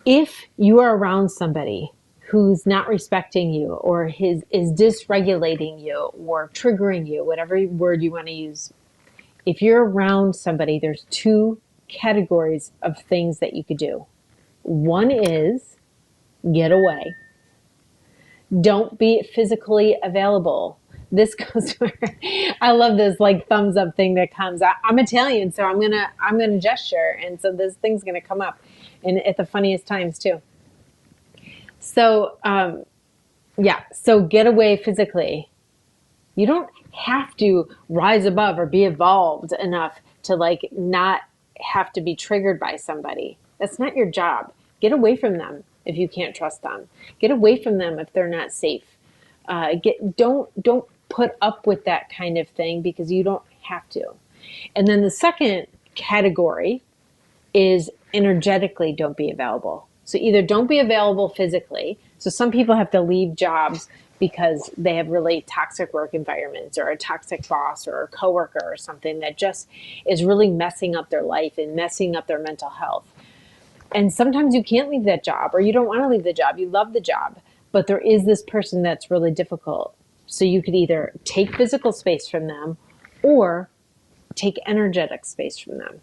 If you are around somebody who's not respecting you or is dysregulating you or triggering you, whatever word you want to use, if you're around somebody, there's two categories of things that you could do. One is get away. Don't be physically available. This goes where I love this like thumbs up thing that comes. I'm Italian, so I'm gonna gesture, and so this thing's gonna come up, and at the funniest times too. So yeah, so get away physically. You don't have to rise above or be evolved enough to like not have to be triggered by somebody. That's not your job. Get away from them if you can't trust them. Get away from them if they're not safe. Don't put up with that kind of thing because you don't have to. And then the second category is energetically don't be available. So either don't be available physically. So some people have to leave jobs because they have really toxic work environments or a toxic boss or a coworker or something that just is really messing up their life and messing up their mental health. And sometimes you can't leave that job or you don't want to leave the job. You love the job, but there is this person that's really difficult. So you could either take physical space from them or take energetic space from them.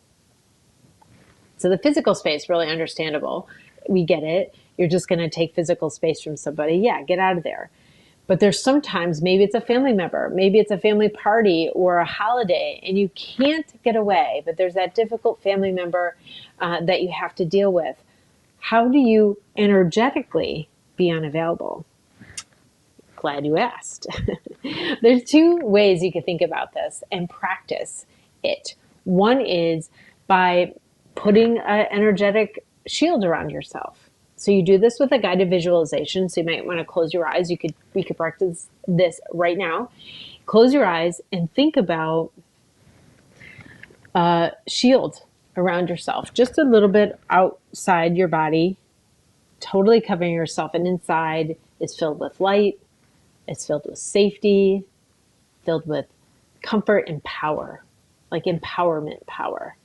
So the physical space, really understandable. We get it. You're just going to take physical space from somebody. Yeah, get out of there. But there's sometimes, maybe it's a family member, maybe it's a family party or a holiday, and you can't get away, but there's that difficult family member that you have to deal with. How do you energetically be unavailable? Glad you asked. There's two ways you could think about this and practice it. One is by putting an energetic shield around yourself. So you do this with a guided visualization. So you might want to close your eyes. We could practice this right now. Close your eyes and think about a shield around yourself, just a little bit outside your body, totally covering yourself. And inside is filled with light. It's filled with safety, filled with comfort and power, like empowerment power.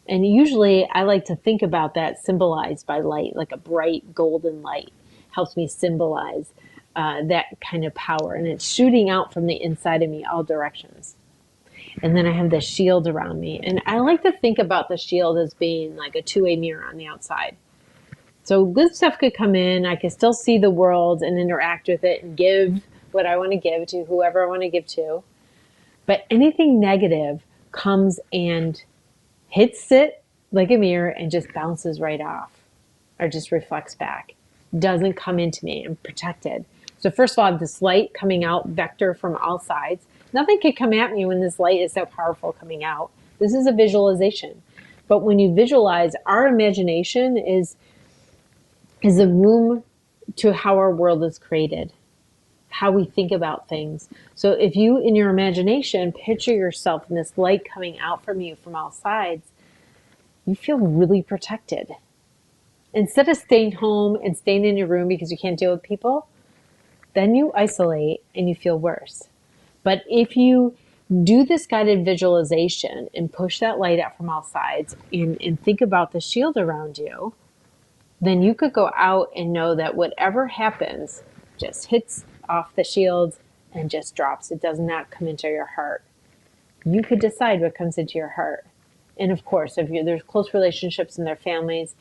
And usually I like to think about that symbolized by light, like a bright golden light helps me symbolize that kind of power. And it's shooting out from the inside of me all directions. And then I have this shield around me. And I like to think about the shield as being like a two-way mirror on the outside. So good stuff could come in. I can still see the world and interact with it and give what I want to give to whoever I want to give to. But anything negative comes and hits it like a mirror and just bounces right off or just reflects back. Doesn't come into me. I'm protected. So first of all, I have this light coming out, vector from all sides. Nothing can come at me when this light is so powerful coming out. This is a visualization. But when you visualize, our imagination is a room to how our world is created, how we think about things. So if you, in your imagination, picture yourself in this light coming out from you from all sides, you feel really protected. Instead of staying home and staying in your room because you can't deal with people, then you isolate and you feel worse. But if you do this guided visualization and push that light out from all sides and think about the shield around you, then you could go out and know that whatever happens just hits off the shield and just drops. It does not come into your heart. You could decide what comes into your heart. And of course, if there's close relationships in their families,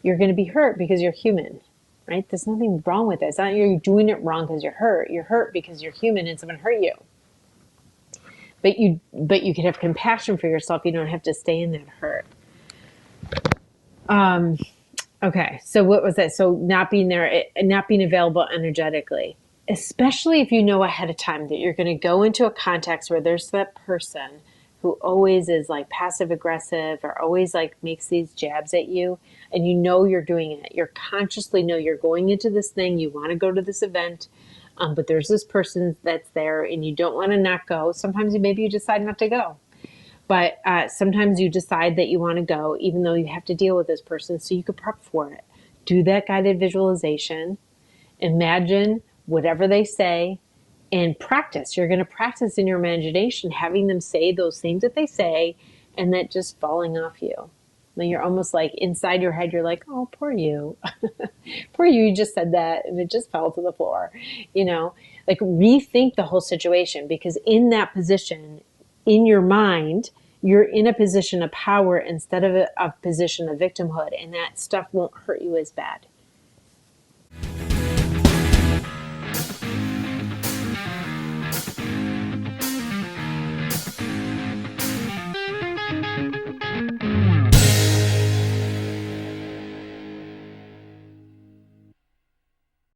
you're going to be hurt because you're human, right? There's nothing wrong with it. It's not you're doing it wrong because you're hurt. You're hurt because you're human and someone hurt you. But you can have compassion for yourself. You don't have to stay in that hurt. Okay, so what was that? So not being there, not being available energetically, especially if you know ahead of time that you're going to go into a context where there's that person who always is like passive aggressive or always like makes these jabs at you, and you know you're doing it. You consciously know you're going into this thing. You want to go to this event, but there's this person that's there, and you don't want to not go. Sometimes maybe you decide not to go. But sometimes you decide that you want to go, even though you have to deal with this person, so you could prep for it. Do that guided visualization. Imagine whatever they say and practice. You're going to practice in your imagination, having them say those things that they say and that just falling off you. Like you're almost like inside your head, you're like, oh, poor you. Poor you, you just said that and it just fell to the floor. You know, like rethink the whole situation, because in that position, in your mind, you're in a position of power instead of a position of victimhood, and that stuff won't hurt you as bad.